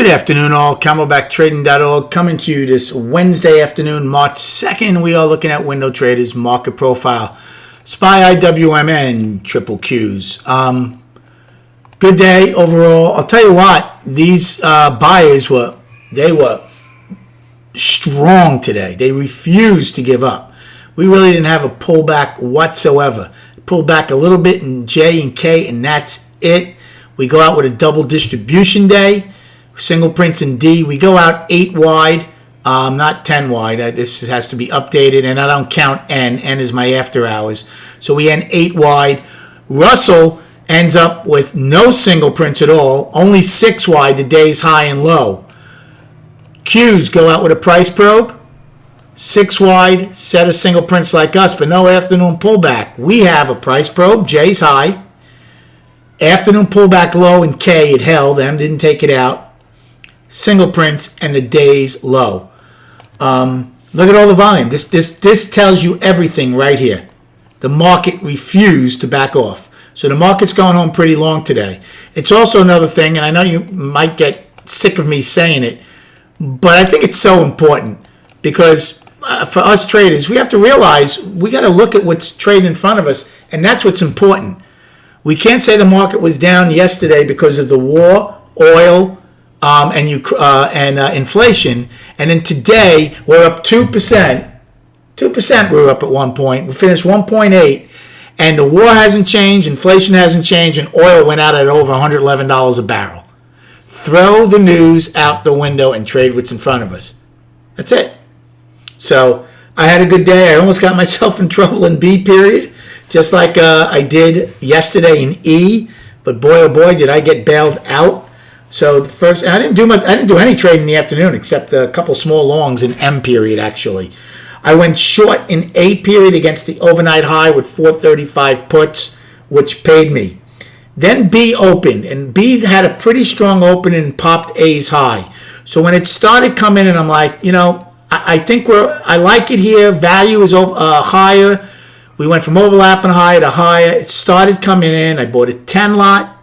Good afternoon, all. CamelbackTrading.org coming to you this Wednesday afternoon, March 2nd. We are looking at Window Traders Market Profile, SPY IWMN, triple Qs. Good day overall. I'll tell you what, these buyers were strong today. They refused to give up. We really didn't have a pullback whatsoever. Pulled back a little bit in J and K, and that's it. We go out with a double distribution day. Single prints in D. We go out 8 wide, not 10 wide. This has to be updated, and I don't count N. N is my after hours. So we end 8 wide. Russell ends up with no single prints at all, only 6 wide, the day's high and low. Qs go out with a price probe, 6 wide, set of single prints like us, but no afternoon pullback. We have a price probe, J's high. Afternoon pullback low in K, it held, M didn't take it out. Single prints and the day's low. Look at all the volume. This tells you everything right here. The market refused to back off. So the market's going home pretty long today. It's also another thing, and I know you might get sick of me saying it, but I think it's so important because for us traders, we have to realize we got to look at what's trading in front of us, and that's what's important. We can't say the market was down yesterday because of the war, oil, and inflation, and then today we're up 2%. 2% we were up at one point. We finished 1.8, and the war hasn't changed, inflation hasn't changed, and oil went out at over $111 a barrel. Throw the news out the window and trade what's in front of us. That's it. So I had a good day. I almost got myself in trouble in B period, just like I did yesterday in E. But boy, oh boy, did I get bailed out. So the first, I didn't do any trade in the afternoon except a couple small longs in M period. Actually, I went short in A period against the overnight high with 435 puts, which paid me. Then B opened, and B had a pretty strong open and popped A's high. So when it started coming in, I'm like, I think I like it here. Value is higher. We went from overlapping high to higher. It started coming in. I bought a 10 lot.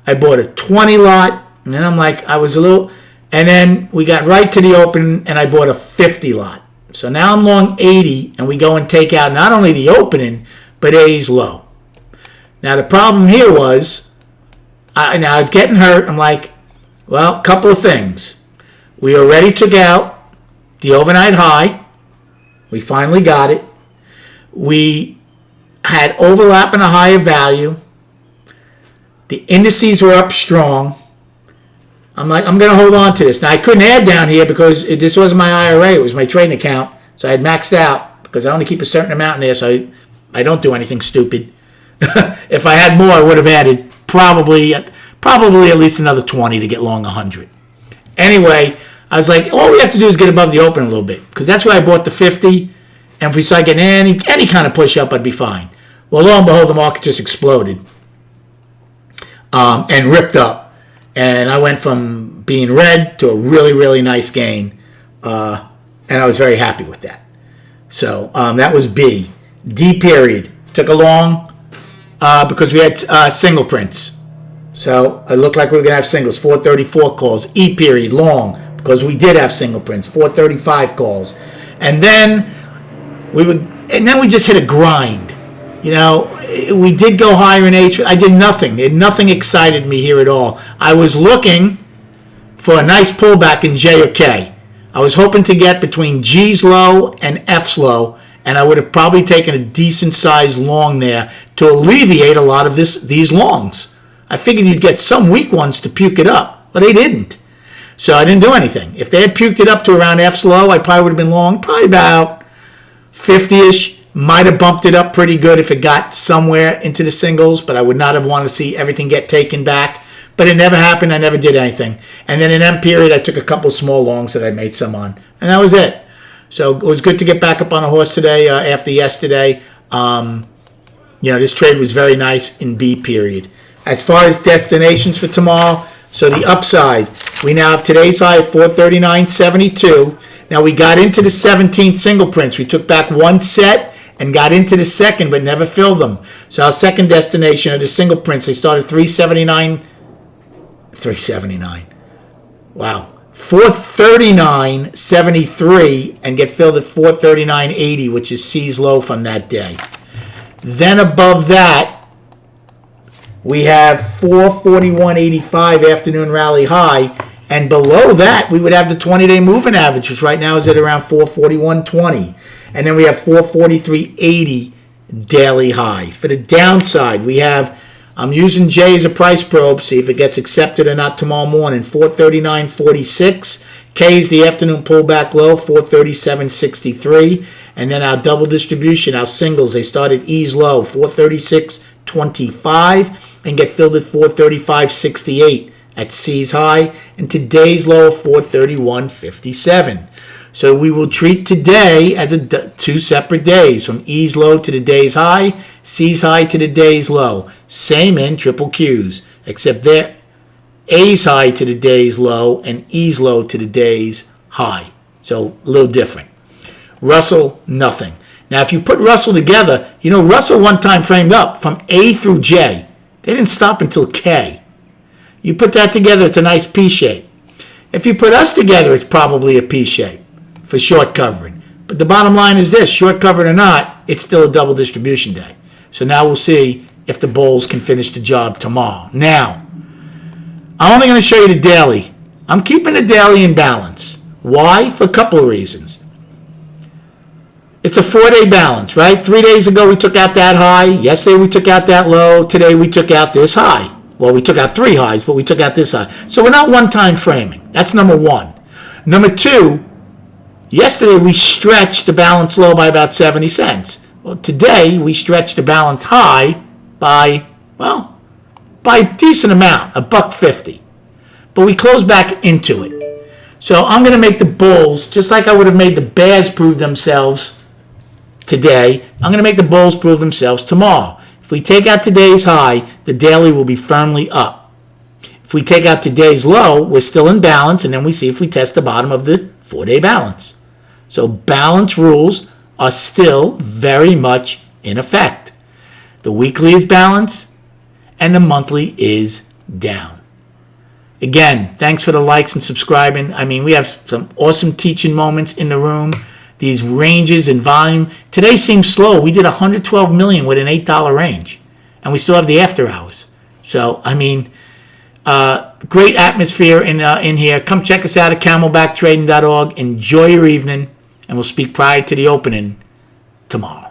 I bought a 20 lot. And then I'm like, and then we got right to the open and I bought a 50 lot. So now I'm long 80 and we go and take out not only the opening, but A's low. Now the problem here was, I was getting hurt. I'm like, well, a couple of things. We already took out the overnight high. We finally got it. We had overlap in a higher value. The indices were up strong. I'm like, I'm going to hold on to this. Now, I couldn't add down here because this wasn't my IRA. It was my trading account. So I had maxed out because I only keep a certain amount in there, so I don't do anything stupid. If I had more, I would have added probably at least another 20 to get long 100. Anyway, I was like, all we have to do is get above the open a little bit because that's where I bought the 50. And if we start getting any kind of push up, I'd be fine. Well, lo and behold, the market just exploded and ripped up. And I went from being red to a really, really nice gain. And I was very happy with that. So that was B. D period. Took a long because we had single prints. So it looked like we were going to have singles. 434 calls. E period, long, because we did have single prints. 435 calls. And then we just hit a grind. We did go higher in H. I did nothing. Nothing excited me here at all. I was looking for a nice pullback in J or K. I was hoping to get between G's low and F's low, and I would have probably taken a decent sized long there to alleviate a lot of these longs. I figured you'd get some weak ones to puke it up, but they didn't. So I didn't do anything. If they had puked it up to around F's low, I probably would have been long, probably about 50-ish. Might have bumped it up pretty good if it got somewhere into the singles, but I would not have wanted to see everything get taken back. But it never happened. I never did anything. And then in M period, I took a couple small longs that I made some on. And that was it. So it was good to get back up on a horse today after yesterday. This trade was very nice in B period. As far as destinations for tomorrow, so the upside, we now have today's high of 439.72. Now we got into the 17th single prints. We took back one set and got into the second but never filled them. So our second destination are the single prints. They started 379 379. Wow. 439.73 and get filled at 439.80, which is C's low from that day. Then above that, we have 441.85 afternoon rally high. And below that, we would have the 20-day moving average, which right now is at around 441.20. And then we have 443.80 daily high. For the downside, we have, I'm using J as a price probe, see if it gets accepted or not tomorrow morning, 439.46. K is the afternoon pullback low, 437.63. And then our double distribution, our singles, they start at E's low, 436.25, and get filled at 435.68 at C's high, and today's low of 431.57. So we will treat today as two separate days, from E's low to the day's high, C's high to the day's low. Same in triple Q's, except there A's high to the day's low and E's low to the day's high. So a little different. Russell, nothing. Now if you put Russell together, you know Russell one time framed up from A through J. They didn't stop until K. You put that together, it's a nice P shape. If you put us together, it's probably a P shape for short covering. But the bottom line is this, short covered or not, it's still a double distribution day. So now we'll see if the bulls can finish the job tomorrow. Now, I'm only going to show you the daily. I'm keeping the daily in balance. Why? For a couple of reasons. It's a 4-day balance, right? 3 days ago we took out that high. Yesterday we took out that low. Today we took out this high. Well, we took out 3 highs, but we took out this high. So we're not one-time framing. That's number one. Number two, yesterday we stretched the balance low by about 70 cents. Well, today we stretched the balance high by a decent amount, $1.50. But we closed back into it. So I'm going to make the bulls, just like I would have made the bears prove themselves today, I'm going to make the bulls prove themselves tomorrow. If we take out today's high, the daily will be firmly up. If we take out today's low, we're still in balance, and then we see if we test the bottom of the 4-day balance. So balance rules are still very much in effect. The weekly is balanced, and the monthly is down. Again, thanks for the likes and subscribing. I mean, we have some awesome teaching moments in the room. These ranges and volume. Today seems slow. We did 112 million with an $8 range, and we still have the after hours. So, I mean, great atmosphere in here. Come check us out at camelbacktrading.org. Enjoy your evening, and we'll speak prior to the opening tomorrow.